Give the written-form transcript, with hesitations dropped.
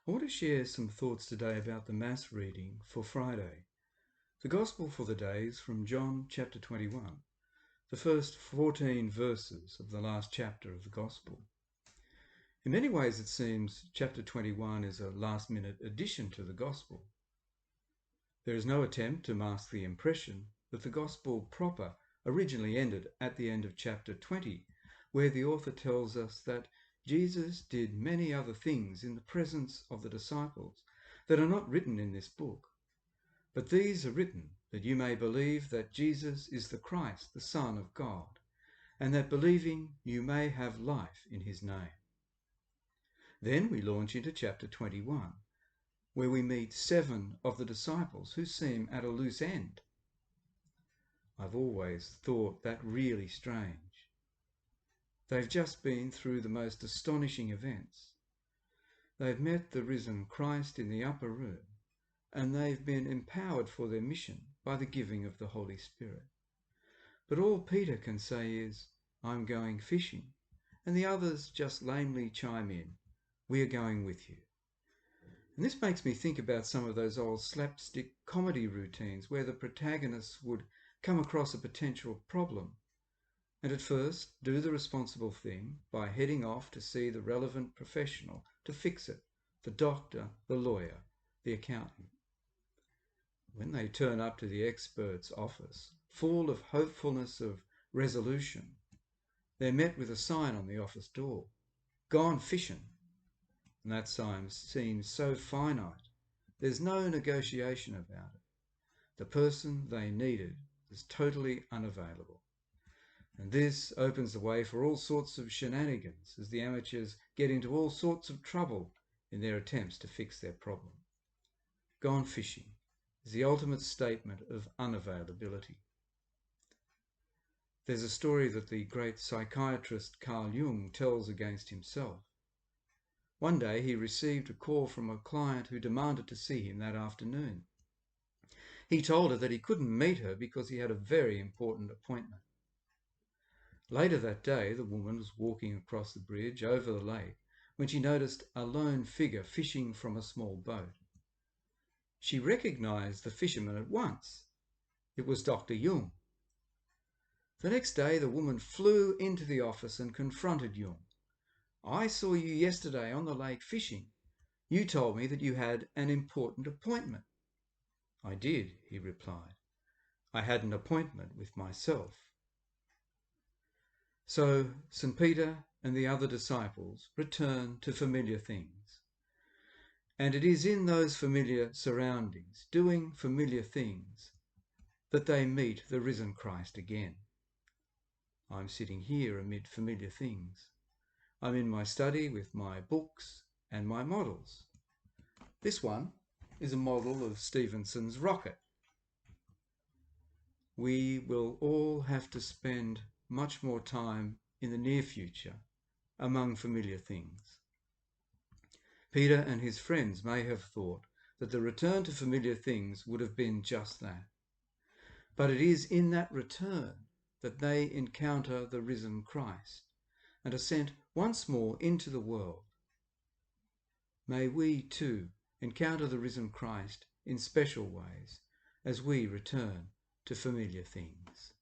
I want to share some thoughts today about the Mass reading for Friday. The Gospel for the day is from John chapter 21, the first 14 verses of the last chapter of the Gospel. In many ways it seems chapter 21 is a last-minute addition to the Gospel. There is no attempt to mask the impression that the Gospel proper originally ended at the end of chapter 20, where the author tells us that Jesus did many other things in the presence of the disciples that are not written in this book. But these are written that you may believe that Jesus is the Christ, the Son of God, and that believing you may have life in his name. Then we launch into chapter 21, where we meet 7 of the disciples who seem at a loose end. I've always thought that really strange. They've just been through the most astonishing events. They've met the risen Christ in the upper room, and they've been empowered for their mission by the giving of the Holy Spirit. But all Peter can say is, "I'm going fishing," and the others just lamely chime in, "We are going with you." And this makes me think about some of those old slapstick comedy routines where the protagonists would come across a potential problem and at first do the responsible thing by heading off to see the relevant professional to fix it, the doctor, the lawyer, the accountant. When they turn up to the expert's office, full of hopefulness of resolution, they're met with a sign on the office door, "Gone fishing." And that sign seems so finite, there's no negotiation about it. The person they needed is totally unavailable. And this opens the way for all sorts of shenanigans as the amateurs get into all sorts of trouble in their attempts to fix their problem. Gone fishing is the ultimate statement of unavailability. There's a story that the great psychiatrist Carl Jung tells against himself. One day he received a call from a client who demanded to see him that afternoon. He told her that he couldn't meet her because he had a very important appointment. Later that day, the woman was walking across the bridge over the lake when she noticed a lone figure fishing from a small boat. She recognized the fisherman at once. It was Dr. Jung. The next day, the woman flew into the office and confronted Jung. "I saw you yesterday on the lake fishing. You told me that you had an important appointment." "I did," he replied. "I had an appointment with myself." So St. Peter and the other disciples return to familiar things. And it is in those familiar surroundings, doing familiar things, that they meet the risen Christ again. I'm sitting here amid familiar things. I'm in my study with my books and my models. This one is a model of Stephenson's rocket. We will all have to spend much more time in the near future among familiar things. Peter and his friends may have thought that the return to familiar things would have been just that. But it is in that return that they encounter the risen Christ and are sent once more into the world. May we too encounter the risen Christ in special ways as we return to familiar things.